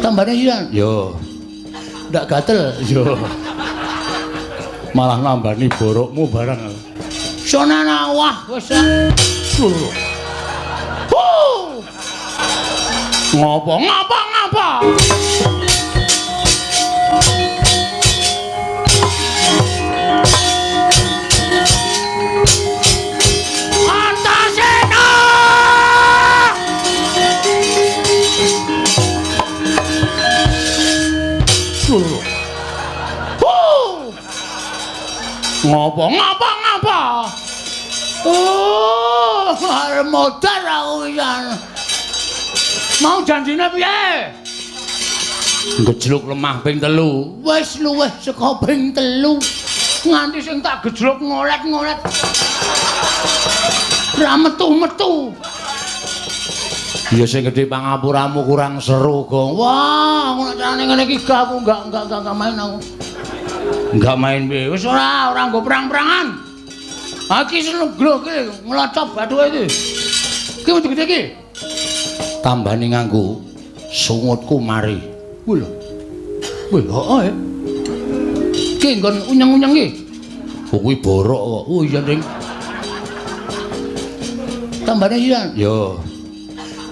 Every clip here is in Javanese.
Tambane sisan? Yo. Ndak gatel. Yo. Malah nambani borokmu barang. Sonana wah wis. Ngopo? Antasena! Ngopo? Oh, arep modar aku pisan. Mau janjine piye? Gejluk lemah ping 3. Wis luwih saka ping 3. Nganti sing tak gejluk ngolet-ngolet. Ra metu-metu. Ya sing gedhe pangapuramu kurang seru, Gong. Wah, ngono carane ngene iki gak aku enggak main aku. Enggak main piye? Wis ora nggo perang-perangan. Aki seneng glok iki nglocop bathuke iki. Ki wis gede iki. Tambani nganggo sungutku mari. Wih lho. Ki nggon unyeng-unyeng iki. Kuwi borok kok. Oh iya, Ding. Tambane sisan? Yo.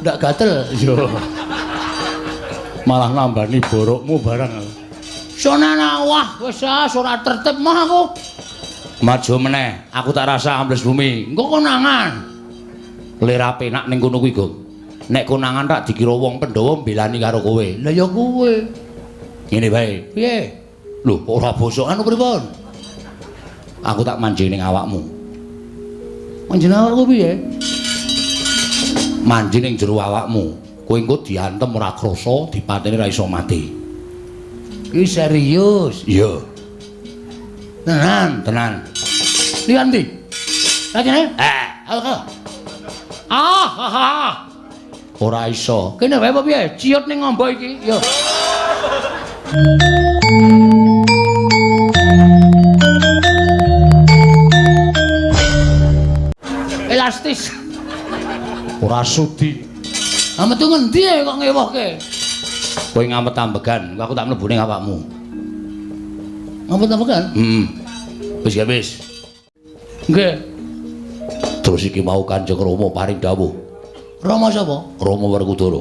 Ndak gatel. Yo. Malah nambani borokmu barang. Sonana wah wis ora tertib mah aku. Maju meneh, aku tak rasa ambles bumi. Engko konangan. Lera penak ning kono kuwi, Gong. Nek konangan tak dikira wong Pandhawa mbelani karo kowe. Lah ya kowe. Ngene bae. Piye? Lho, ora bosok anu pripun? Aku tak manjing ning awakmu. Manjen awakku piye? Manjing ning jero awakmu. Kowe engko diantem ora krasa, dipateni ora iso mati. Ki serius. Iya. Tenan. Lihat ndi? Lajene? Ora iso. Kene wae apa piye? Ciut ning ngombo iki. Yo. Elastis. Ora sudi. Metu ngendi kok ngewohke? Kowe ngamet ambegan, aku tak mlebu ning awakmu. Ngamet-ambegan? Wis ya wis. Nggih. Terus iki mau Kanjeng Rama paring dawuh. Rama sapa? Rama Werkudara.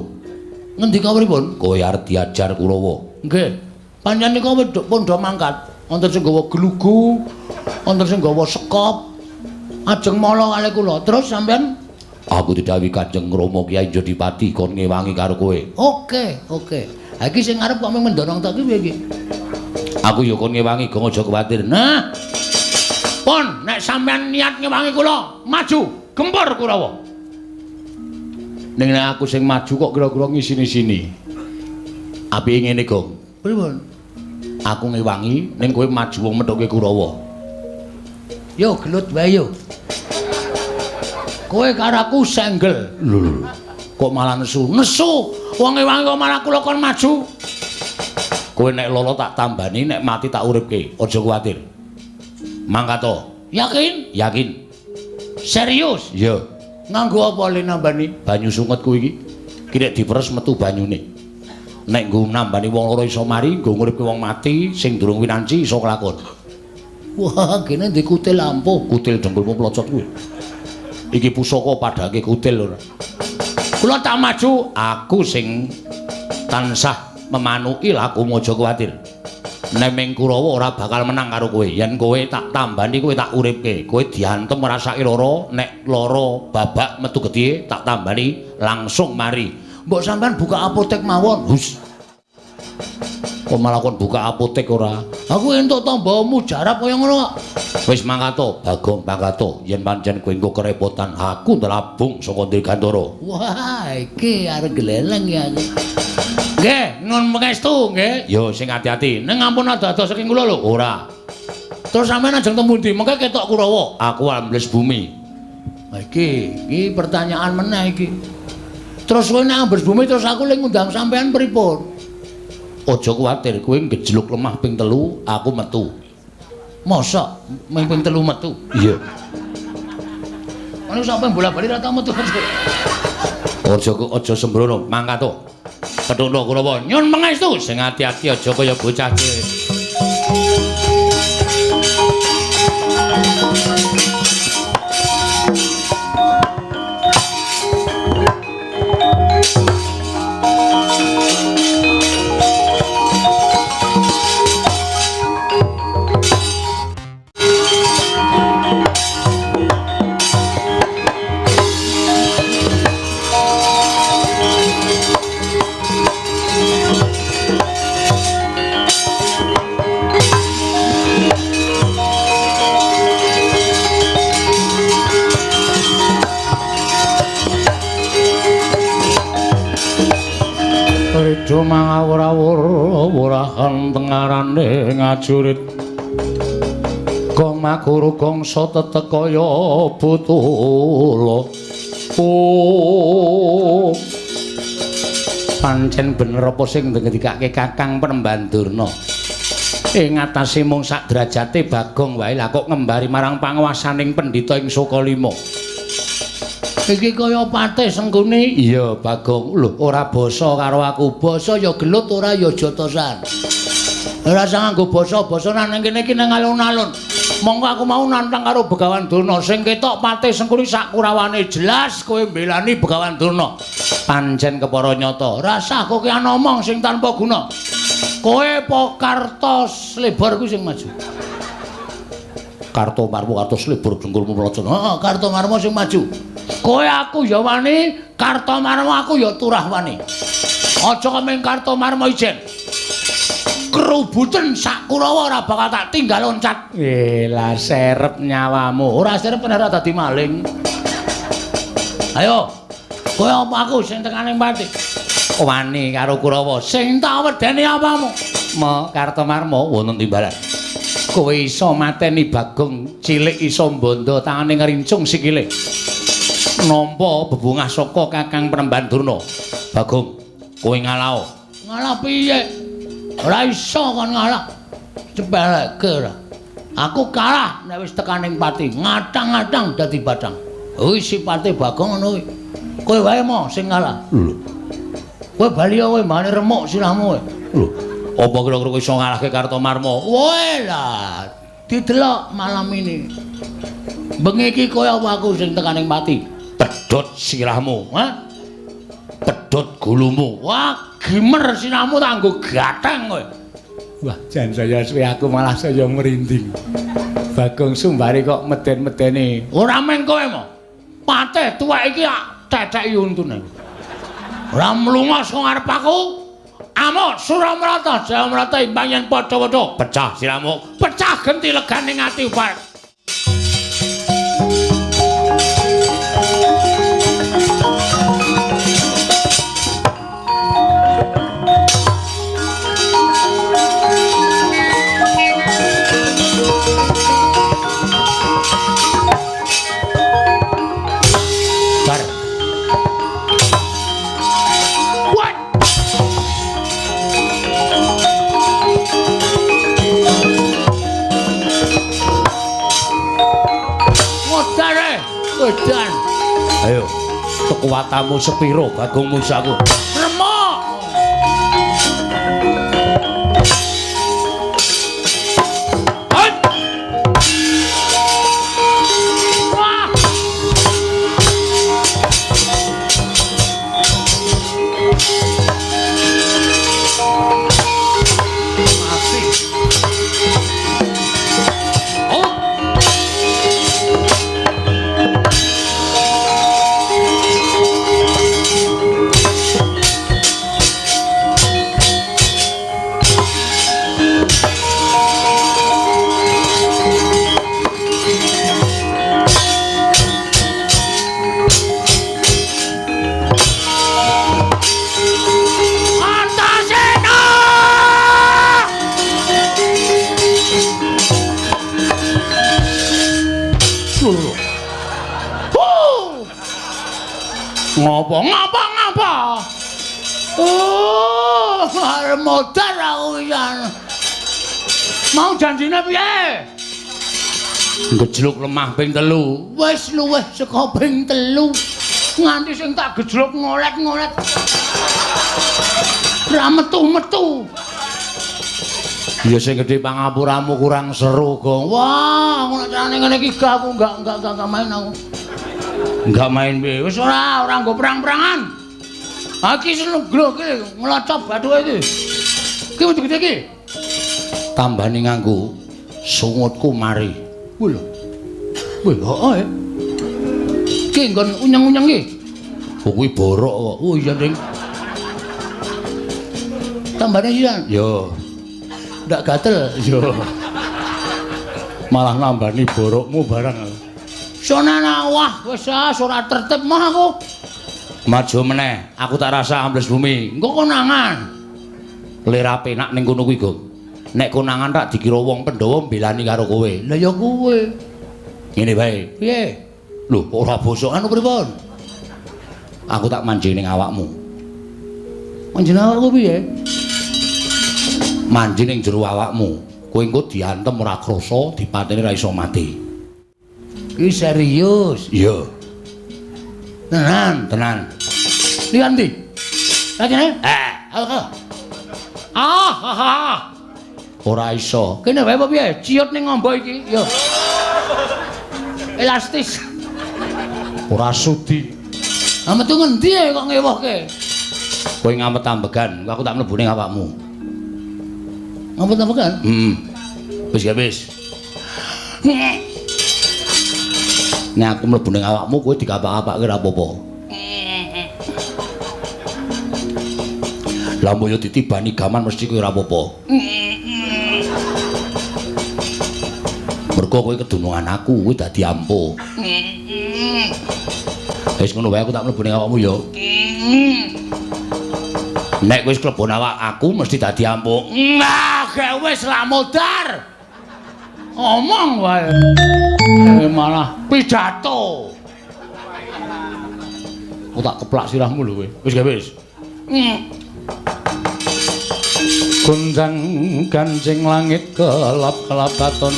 Ngendika pripun? Kowe arep diajar Kurawa. Nggih. Panjenengan pondho mangkat. Wonten sing gawa glugu, wonten sing gawa sekop. Ajeng mala kalih kula. Terus sampean aku didhawuhi Kanjeng Rama Kyai Jodipati kon ngewangi karo kowe. Oke. Ha iki sing arep kok mendorong tak piye iki? Aku ya kon ngewangi, Gong aja kuwatir. Nah. Pon, nek sampean niat ngewangi kula, maju, gempur Kurawa. Ning nek aku sing maju kok kira-kira ngisini-sini. Apike ngene, Gong? Pripun? Aku ngewangi ning kowe maju wong methuke Kurawa. Yo gelut wae yo. Kowe karo aku senggel. Lho. Kok malah nesu? Nesu. Wong ngewangi kok malah kula kon maju. Kowe nek lolo tak tambani, nek mati tak uripke. Aja kuwatir. Mangkato. Yakin? Yakin. Serius? Iya. Nganggo apa le nambani? Banyu sunget kuwi iki. Ki nek diperes metu banyune. Nek nggo nambani wong loro iso mari, nggo nguripke wong mati sing durung winanci iso kelakon. Wah, kene ndek kutil lampu. Kutil dengkulmu plocot kuwi. Iki pusaka padhake kutil ora. Kula tak maju, Aku sing tansah memanuki laku aja kuwatir. Nek ming Kurawa ora bakal menang karo kowe. Yen kowe tak tambani, kowe tak uripke. Kowe diantem ngrasake lara, nek lara babak metu gedhe tak tambani langsung mari. mbok sampean buka apotek mawon. Hus. Kok malah kon buka apotek ora? Aku entuk tamba mujarab kaya ngono kok. Wis mangkato, Bagong mangkato. Yen pancen kowe engko kerepotan, aku ndelabung saka Dirgantara. Wah, iki arep gleleng ya. Nggih, nun pangestu nggih. Yo sing ati-ati. Ning ampun ada-ada saking kula lho. Ora. Terus sampean ajeng temu ndi? Mengke ketok Kurawa. Aku ambles bumi. Lah iki pertanyaan meneh iki. Terus kowe nek ambles bumi terus aku lek ngundang sampean pripun? Aja kuwatir, kowe ngejluk lemah ping 3, aku metu. Mosok ping 3 metu. Iya. Ono sampe bola-bali ra tau metu. Aja sembrono, mangkato. Bathara Kurawa nyuwun pangestu sing ati-ati aja kaya bocah cilik. Redo mangawur-awur wurahan tengarane ngajurit gong maguru gongso tetekaya butula pancen bener apa sing ngendikake Kakang Prembandurna ing atase mung sak derajate Bagong wae lah kok ngembari marang panguwasaning pendhita ing Sukalima. Iki kaya patih sengkune. Iya, Bagong. Lho, ora basa karo aku. Basa ya gelut ora ya jotosan. Ora usah nganggo basa-basa nang kene iki nang alun-alun. Monggo aku mau nantang karo Begawan Durna sing ketok patih sengkune sak kurawane jelas kowe mbelani Begawan Durna. Pancen kepara nyata. Rasah kok ki ana omong sing tanpa guna. Kowe apa Kartos Lebar kuwi sing maju? Karto Marmo Kartos Lebar dengkulmu mlocot. Heeh, Karto Marmo sing maju. Kowe aku ya wani, Kartomarma aku ya turah wani. Aja kemeng Kartomarma ijen. Kerubuten sak Kurawa ora bakal tak tinggal loncat. Lah serep nyawamu. Ora serep ora dadi maling. Ayo. Kowe apa aku sing tekaning pati? Wani karo Kurawa. Sing tak wedeni apamu? Mo Kartomarma wonten timbalan. Kowe iso mateni Bagong cilik iso mbondo tangane ngrincung sikile. Nampa bebungah saka Kakang Prembandurna. Bagong, kowe ngalah. Ngalah piye? Ora iso kon ngalah. Cepeleke ora. Aku kalah nek wis tekaning pati, ngatang-ngatang dadi batang. Kuwi sipate Bagong ngono kuwi. Kowe wae mo sing ngalah. Lho. Kowe bali kowe mane remuk sirahmu kowe. Lho. Apa kira-kira kowe iso ngalahke Kartomarma? Woe lah. Didelok malam ini. Bengi iki kowe apa aku sing tekaning pati? Pedhot sirahmu, ha? Pedhot gulumu. Wah, gimer sirahmu tak nggo gatheng kowe. Wah, jan saya suwe aku malah saya merinding. Bagong Sumbari kok meden-medeni. Ora meng kowe mo. Patih tuwek iki ceceki untune. Ora mlungos kok ngarep aku. Amuk Suramrata, Jayamrata imbang yen padha-padha. Pecah sirahmu. Pecah genti leganing ati ubar. Edan. Ayo, kekuatanmu sepiro Bagong Musaku? Remuk. Hai. Wah. Masih. Oh. Ngapa? Oh, arep modar aku yan. Mau janjine piye? Gejluk lemah ping 3. Wis luwih saka ping 3. Nganti sing tak gejluk ngolet-ngolet. Ra metu-metu. Ya sing gedhe pangapuramu kurang seru, Gong. Wah, aku nek carane ngene iki aku enggak main aku. Enggak main piye? Wis ora nggo perang-perangan. Aki senegro iki nglocop bathuke iki. Ki wis gede iki. Tambani nganggo sungutku mari. Wah lho. Wah, heeh. Ki nggon unyeng-unyeng iki. Kuwi borok kok. Oh iya, Ding. Tambane sisan. Yo. Ndak gatel. Yo. Malah nambani borokmu barang. Sonana wah wis ora tertib mah aku. Maju meneh, aku tak rasa ambles bumi. Engko konangan. Lir penak ning kono kuwi, Gong. Nek konangan tak dikira wong Pandhawa mbelani karo kowe. Lah ya kowe. Ngene bae. Piye? Lho, ora bosok anu pripun? Aku tak manjing ning awakmu. Manjing awakku piye? Manjing ning jero awakmu. Kowe engko diantem ora krasa, dipateni ra iso mati. Iki serius. Iya. Tenan. Lihat ndi? Lagene? Ora iso. Kene wae apa piye? Ciut ning ngombo iki. Yo. Elastis. Ora sudi. Lah metu ngendi kok ngewohke? Kowe ngamet ambegan, aku tak mlebu ning awakmu. Ngamet ambegan? Wis ya wis. Nek aku mlebu ning awakmu kowe dikapak-kapakke ora apa-apa. Lah moyo ditibani gaman mesti kowe ora apa-apa. Mergo kowe kedunungan aku, kowe dadi ampuh. Wis ngono wae aku tak mlebu ning awakmu ya. Nek kowe wis klebon awak aku mesti dadi ampuh. Gak wis lah modar. Omong wae. Malah pidato. Aku tak keplak sirahmu lho kowe. Wis gak wis. Gunjang kancing langit kelap-kelap katon.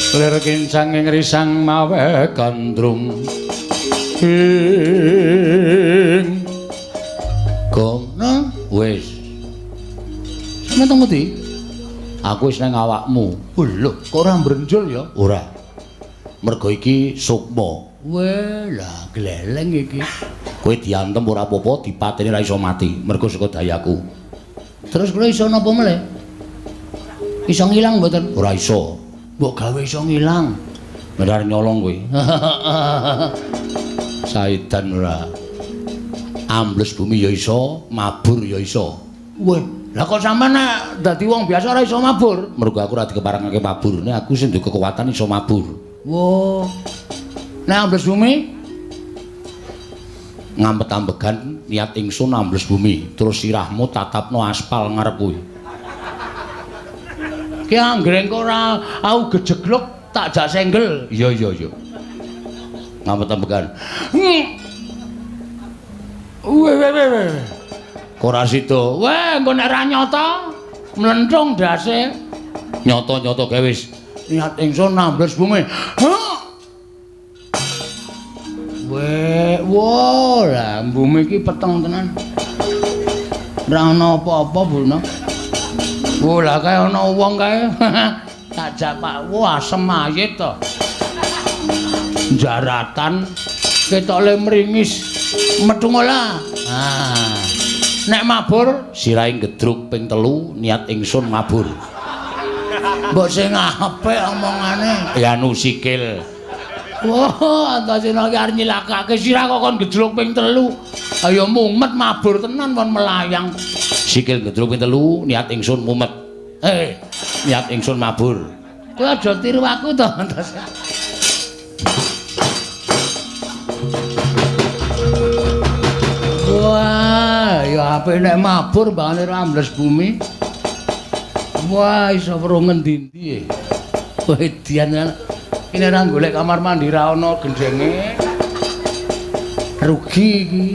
Lir kincang ing risang mawe gandrung. Gong, wis. Sampe teng ngendi? Aku wis nang awakmu. Lho, kok ora mbrenjol ya? Ora. Mergo iki sukma. Wah, lah gleleng iki. Kowe diantem ora apa-apa, dipateni ra iso mati, mergo saka dayaku. Terus kula iso napa meneh? Iso ngilang mboten? Ora iso. Mbok gawe iso ngilang. Benar nyolong kowe. Saidan ora. Ambles bumi ya iso, mabur ya iso. Weh, lah kok sampean nek dadi wong biasa ora iso mabur? Mergo aku ora dikeparengake mabur. Nek aku sing duwe kekuatan iso mabur. Wo. Nek ambles bumi ngampet ambegan niat ingsun ambles bumi terus sirahmu tatapno aspal ngarep kuwi. Ki anggere engko ora au gejegluk tak jak senggel. Iya. Ngampet ambegan. Weh. Kok ora sida? Weh, engko nek ra nyata mlenthung dase. Nyata-nyata gawe wis. Niat ingsun ambles bumi. Weh, wah, lah bumi iki peteng tenan. Ora ana apa-apa, Buna. Wah, lah kae ana wong kae. Tak jak Pak, wah asem ayit to. Jaratan ketok le mringis metu ngolah. Nek mabur Sirahe gedruk ping 3 niat ingsun mabur. mbok sing apik omongane. Ya anu sikil. Wah, antasena iki arep nyilakake sirah kok kon gedruk ping 3. Ayo mumet mabur tenan kon melayang. Sikil gedruk ping 3 niat ingsun mumet. Niat ingsun mabur. Kowe aja tiru aku to, antasena. Wah, ya apik nek mabur bangane ra ambles bumi. Wah, iso weruh ngendi-endi. Wedian ini ra golek kamar mandi ra ana gendenge. Rugi iki.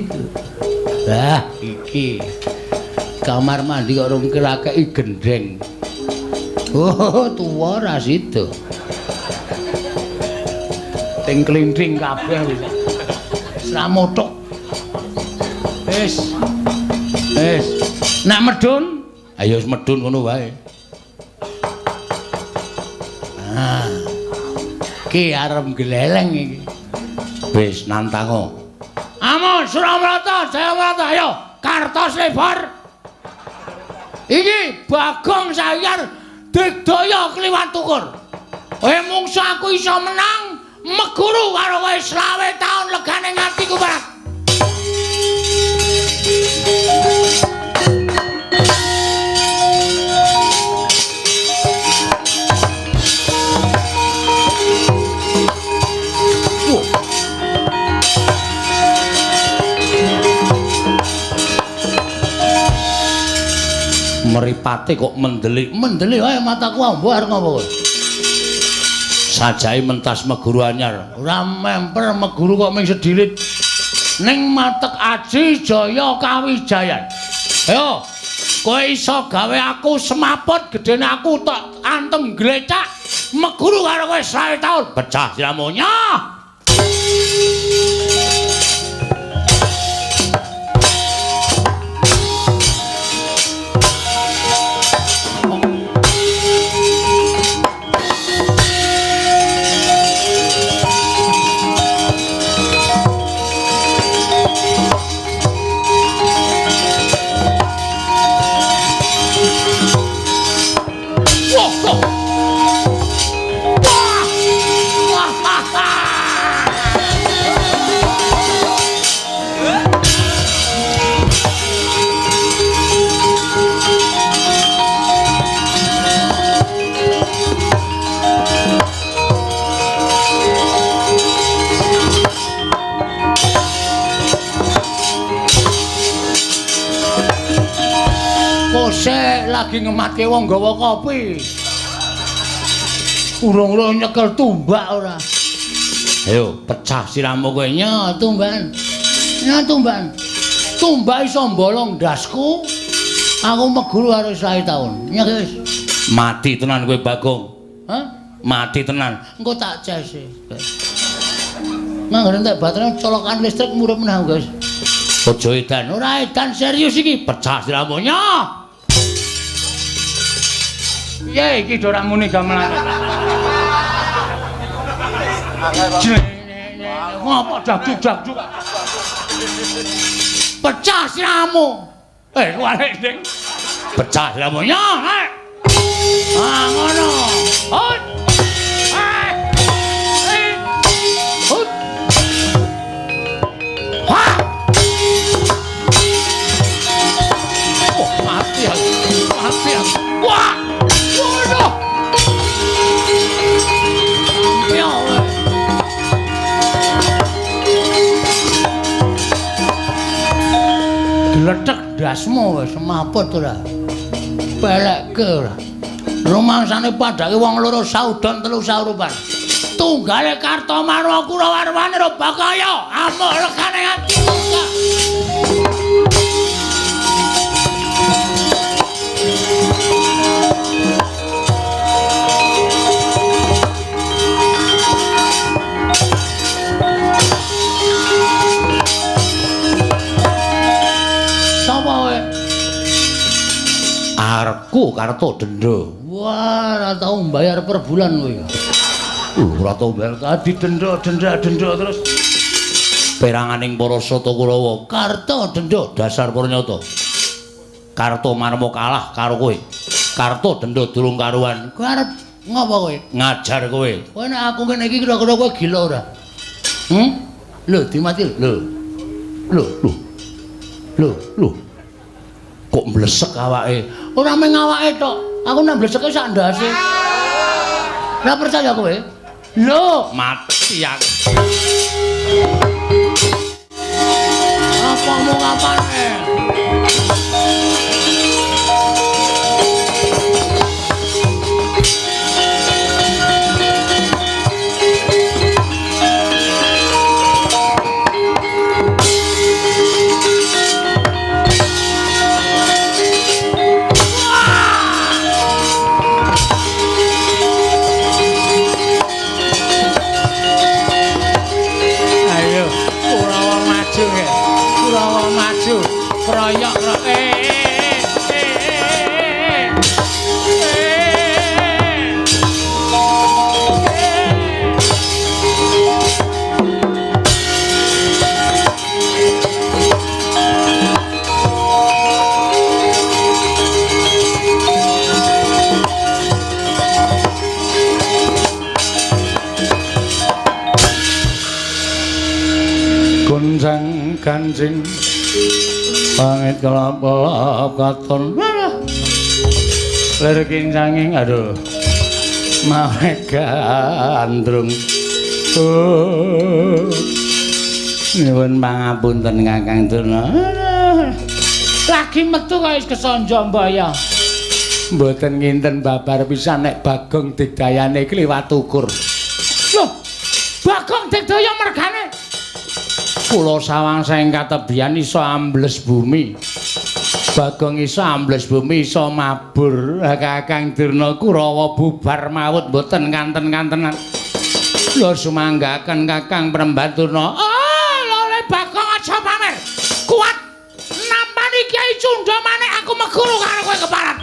Lah, iki. Kamar mandi kok rung kirakeki gendeng. Oh, tuwa ra sida. Ting klintring kabeh wis. Wis ra mothok. Wis. Wis. Nek medun, ayo wis medun ngono wae. Ah. Ki arep gleleng iki. Wis nantango. Amun Suramarta, Jayawata, ayo kartos lebar. Iki Bagong Sayar digdaya kliwat tukur. Kowe mungsu aku iso menang meguru karo kowe 20 taun legane ngatiku barak. Meripate kok mendelik wae mataku ambar ngopo kowe. sajahe mentas meguru anyar. Ora memper meguru kok ming sedilit. Ning matek aji jaya kawijayan. Ayo, kowe iso gawe aku semaput gedene aku tak antem glecak meguru karo kowe 20 taun. Pecah siramunya. Lagi ngematke wong gawa kopi. Urung-urung nyekel tumbak ora. Ayo pecah siramu kowe. Nya tumban. Nya tumban. Tumbak iso mbolong ndasku. Aku meguru karo 20 taun. Nya wis. Mati tenan kowe Bagong. Hah? Mati tenan. Engko tak cese. Manggone entek baterai colokan listrik murip menah guys. Aja edan. Ora edan serius iki. Pecah siramu nya. Ya iki ora muni gamelan. Ngopo dagdug-dagdug. Pecah siramu. Kualik Ding. Pecah siramu nya. Ah ngono. Hut. Hut. Ha. Oh, mati aku. Mati aku. Wah. Waduh. Gledhek dasmu wis semaput ora. Pelekke ora. Rumangsane padake wong loro saudon telu saurupan. Tunggale Kartomarma Kurawarwane Robakaya amuk legane atiku. Arepku Karto Dendra. Wah, ora tau mbayar per bulan kowe. Ora tau mbayar Tadi denda terus peranganing para Sata Kurawa. Karto Dendra Dasar Pranyata. Kartomarma kalah karo kowe. Karto Dendra durung karuan. kowe arep ngopo kowe? Ngajar kowe. Kowe nek aku ngene iki kira-kira kowe gila ora? Lho, dimati lho. Lho. Kok mlesek awake? Ora mung awake tok. Aku nek mleseke sak ndase. Ora percaya kowe? Lho, Mati aku. apa mau kapane? Ayo, Kurawa maju ya. Kurawa maju. Gunjang kancing pangit kelap-kelap katon lir kincanging aduh mawek gandrung nyuwun pangapunten Kakang Durna lagi metu kaya wis kesonjo mbaya mboten nginten babar pisan nek Bagong digdayane kliwat ukur lho Bagong digdaya mergane kula sawangsa ing katebian iso ambles bumi. Bagong iso ambles bumi iso mabur. Kakang Durna Kurawa bubar maut mboten kanten-kantenan. Lho sumanggaken Kakang Prembaturna. Oh, lho Bagong aja pamer. Kuat nampani Kyai Cundha maneh aku meguru karo kowe keparat.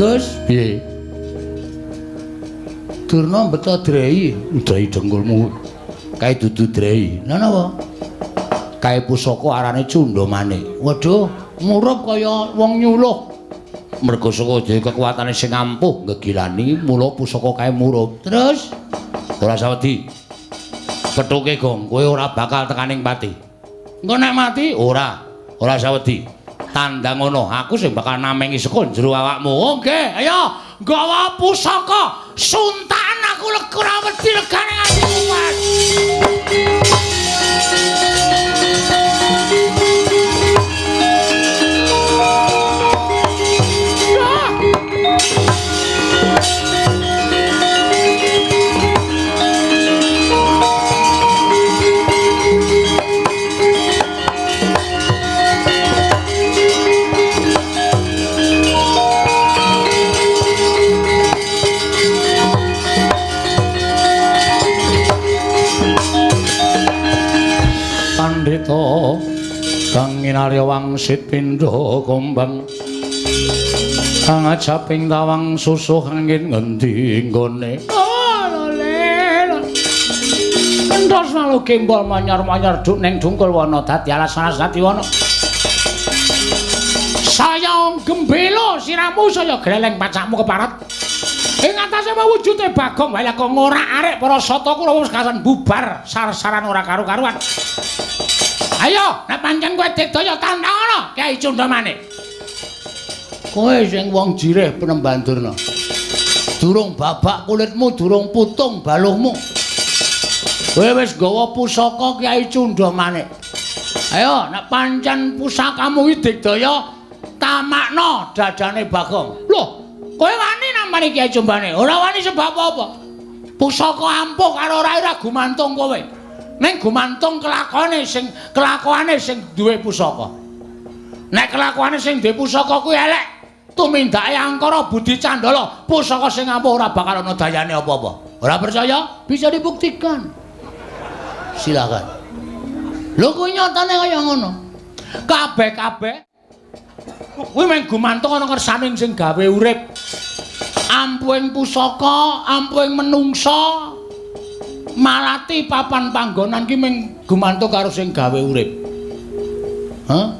Gus, piye? Durna beto drei, drei dengkulmu. Kae dudu drei. Lah napa? Kae pusaka arane Cundha Manik. Waduh, murup kaya wong nyuluh. Mergo saka dhewe kekuatane sing ampuh ngegilani, mula pusaka kae murup. Terus ora sawedi. Kethuke Gong, kowe ora bakal tekaning pati. Engko nek mati ora sawedi. Tandang ngono, aku sing bakal namengi saka jero awakmu. Oke, ayo nggawa pusaka suntakan aku ora wedi legane atiku, Mas. Pandhita kang inarya wangsit pindha kumbang kang ajaping tawang susuh angin ngendi nggone endos malu gembol manyor-manyor duk ning dungkul wana dadi alas-alas dadi wana saya gembelo siramu saya greleng pacakmu keparat ing atase wujude Bagong wae kok ngorak-arik para sata Kurawa wis kasan bubar sar-saran ora karu-karuan. Ayo, nek pancen kowe digdaya tandangana Kyai Cundha Manik. Kowe sing wong jireh Prembaturna. Durung babak kulitmu, durung putung baluhmu. Kowe wis gawa pusaka Kyai Cundha Manik. Ayo, nek pancen pusakamu iki digdaya tamakna dadane Bagong. Loh, kowe wani nampani Kyai Cundha Manik? Ora wani sebab apa? Pusaka ampuh karo ora gumantung kowe. Ning gumantung kelakuane sing duwe pusaka. Nek kelakuane sing duwe pusaka kuwi elek, tumindake angkara budi candala, pusaka sing ampuh ora bakal ana dayane apa-apa. Ora percaya? Bisa dibuktikan. Silakan. Lho kuwi nyatane kaya ngono. Kabeh-kabeh kuwi mung gumantung ana kersaning sing gawe urip. Ampuhing pusaka, ampuhing menungsa, malati papan panggonan ki mung gumantung karo sing gawe urip. Hah?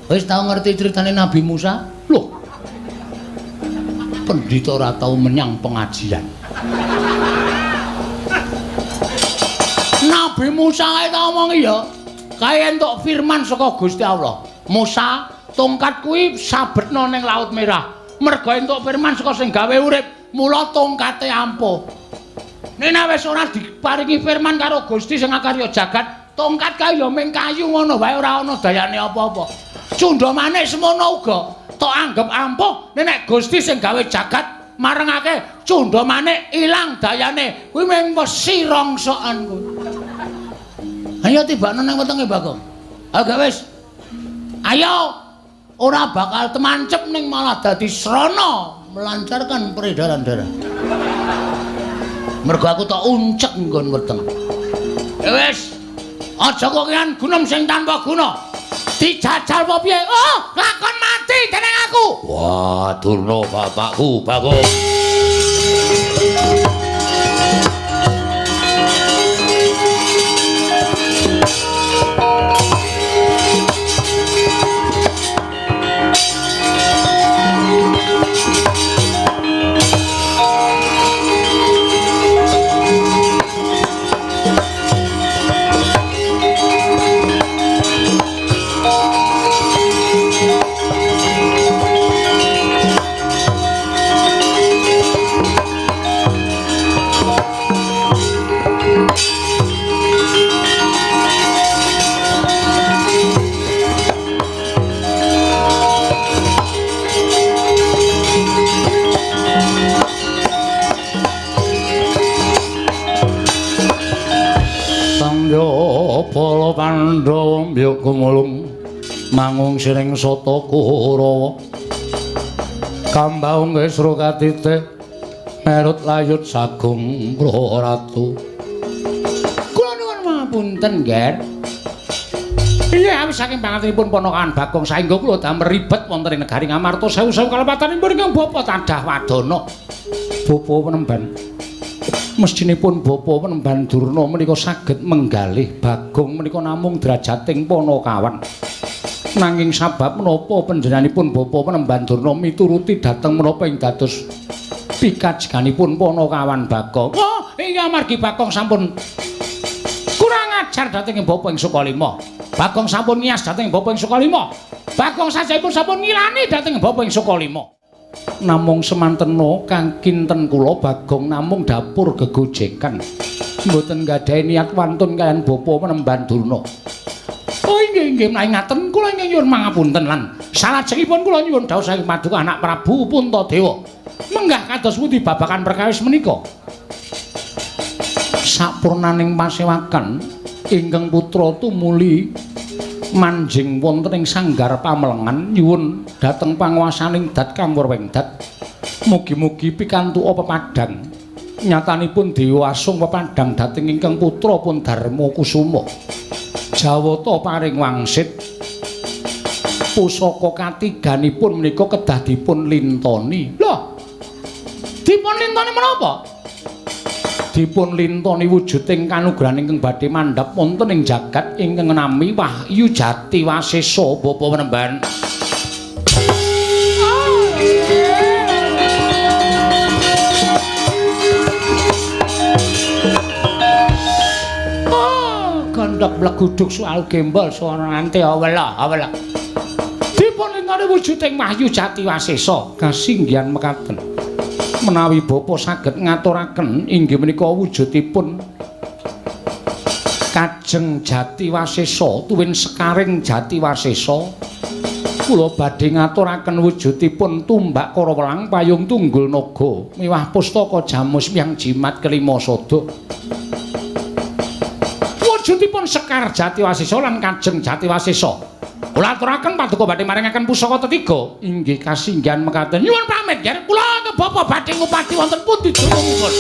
Wis tau ngerti critane Nabi Musa? Loh. Pendhita ora tau menyang pengajian. Nabi Musa kae tau ngomong ya. Kae entuk firman saka Gusti Allah. Musa, tongkat kuwi sabetna ning Laut Merah. Merga entuk firman saka sing gawe urip, mula tongkate ampuh. Nek wis ora diparingi firman karo Gusti sing ngakarya jagat, tongkat kae ya mung kayu ngono wae ora ana dayane apa-apa. Cundha Manik semono uga tok anggap ampuh nek Gusti sing gawe jagat marengake Cundha Manik ilang dayane. Kuwi mung wesi rongsokan kuwi. Ayo tibakno nang wetenge Bagong. Ayo gak wis. Ayo ora bakal temancep ning malah dadi srana melancarkan peredaran darah. Mergo aku tak uncek nggon weteng. Ya wis. Aja kok kian gunem sing tanpa guna. Dijajal apa piye? Oh, lakon mati dening aku. Wah, Durna bapakku, Bagong. Bala Pandhawa mbyuk gumulung mangung siring sata Kurawa kambaung Wisra katitih merut layut sagung Ratu. Kula nuwun mapunten, Ger. Iya, awis saking pangatenipun ponakan Bagong saengga kula damel ribet wonten ing negari Ngamarta sewu-sewu kalepatanipun ingkang bapa Tadah Wadana. Bapa Penemban. Mestinipun Bapa Penemban Durna menika saged menggalih Bagong menika namung drajating Panakawan. Nanging sabab menapa panjenenganipun Bapa Penemban Durna mituruti dhateng menapa ing dados pikajiganipun Panakawan Bagong. Oh, inggih amargi Bagong sampun kurang ajar dhateng Bapa ing Sukalima. Bagong sampun ngias dhateng Bapa ing Sukalima. Bagong sajaipun sampun ngilani dhateng Bapa ing Sukalima. Namung semantena kang kinten kula Bagong namung dapur gegojekan mboten gadhahi niat wantun kaliyan Bapa Penemban Durna. Oh inggih menawi ngaten kula ingkang nyuwun mangapunten lan salajengipun kula nyuwun dawuh saking Paduka Anak Prabu Puntadewa. Menggah kados pundi babagan perkawis menika? Sapurnaning pasewakan ingkang putra tumuli manjing wonten ing sanggar pamelengan nyuwun dhateng panguwasaning dat kang werwengdat mugi-mugi pikantuk pepadhang nyatanipun Dewa Asung pepadhang dhateng ingkang putra pun Darma Kusuma Jawata paring wangsit pusaka katiganipun menika kedah dipun lintoni. Lho dipun lintoni menapa? Dipun lintoni wujuding kanugrahan ingkang badhe mandhap wonten ing jagat ingkang nami Wahyu Jati Wasesa Bapa Penemban. Gandhak bleguduk soal gembol suara nganti awela. Dipun lintoni wujuding Wahyu Jati Wasesa kasinggihan mekaten. Menawi Bapa saged ngaturaken inggih menika wujudipun Kajeng Jati Wasesa tuwin sekaring Jati Wasesa kula badhe ngaturaken wujudipun tumbak Karawelang payung tunggul naga miwah pustaka jamus miyang jimat kelima sada. Wujudipun Sekar Jati Wasesa lan Kajeng Jati Wasesa kula aturaken Paduka badhe maringaken pusaka tetiga inggih kasinggihan mekaten. Nyuwun pamit yer kula ke Bapa badhe ngupati wonten pundi durungipun.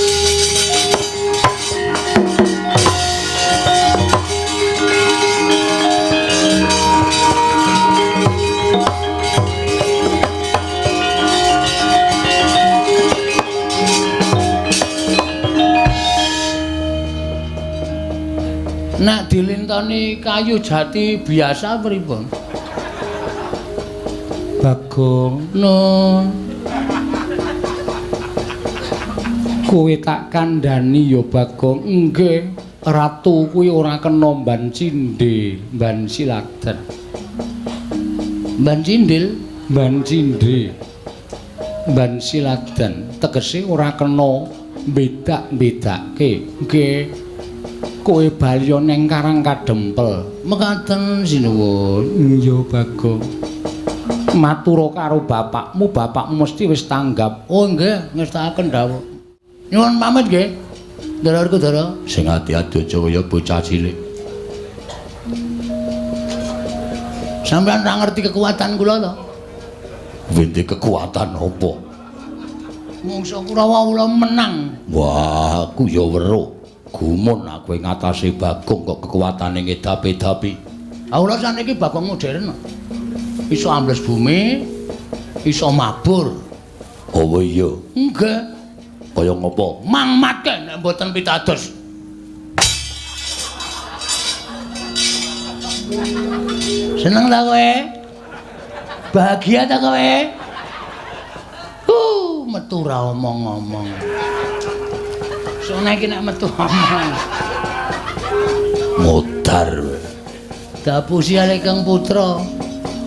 Nek dilintoni kayu jati biasa pripun? Bagong, Nun. Kowe tak kandhani ya Bagong. Nggih, ratu kuwi ora kena mban cindhe, mban siladen. Mban cindil, mban cindhe. Mban siladen tegese ora kena bedak-bedake. Nggih. Kowe bali neng Karang Kadempel. Mekaten sinuwun. Iya Bagong. Matura karo bapakmu mesti wis tanggap. Oh nggih, ngestakaken dawuh. Nyuwun pamit nggih. Ndara Kudara. Sing ati-ati aja kaya bocah cilik. Sampeyan ora ngerti kekuatan kula to? Wente kekuatan apa? Mungsa Kurawa menang. Wah, aku ya weruh. Gumun aku ing atase Bagong kok kekuatane ngedapi-dapi. Kula saniki Bagong modern. Iso ambles bumi, iso mabur. Oh iya. Nggih. Kaya ngopo? Mangmatke nek mboten pitados. Seneng ta kowe? Bahagia ta kowe? Metu ra omong-omong. Sone iki nek metu omong. Modar. Dapusi ale Kang Putra.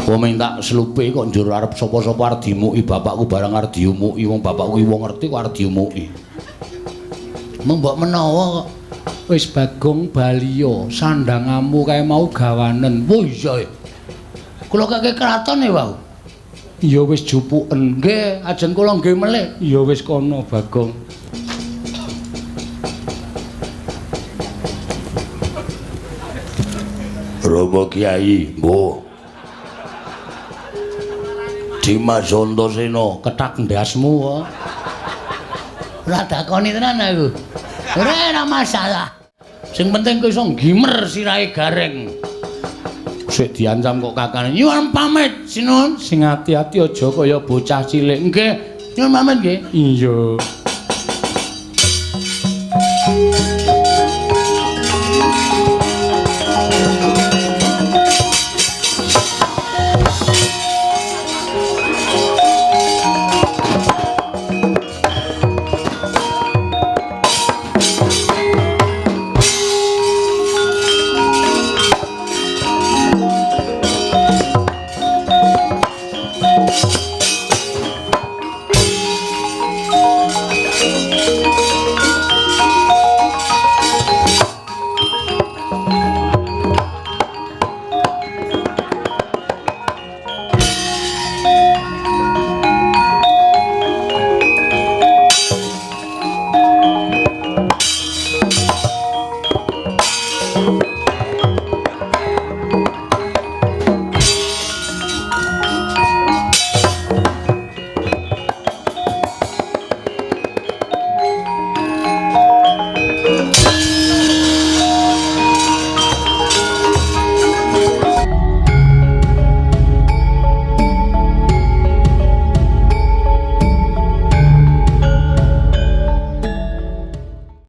Kok minta slupe kok njur arep sapa-sapa arep dimuki bapakku barang arep diumuki wong bapakku wong ngerti kok arep diumuki. Mbok menawa kok wis Bagong Baliya sandangamu kae mau gawanen. Oh iya. Kula kakek kraton e wau. Ya wis jupuken. Nggih, ajeng kula nggih melih. Ya wis kono Bagong. Rama Kyai, mbuh. Dimas Antasena, Ketak ndasmu kok. Ora dakoni tenan aku. Ora masalah. Sing penting kowe iso gimer sirahe gareng. sik diancam kok kakane. Nyuwun pamit, Sinun. Sing ati-ati aja kaya bocah cilik. Nggih, nyuwun pamit nggih. Iya.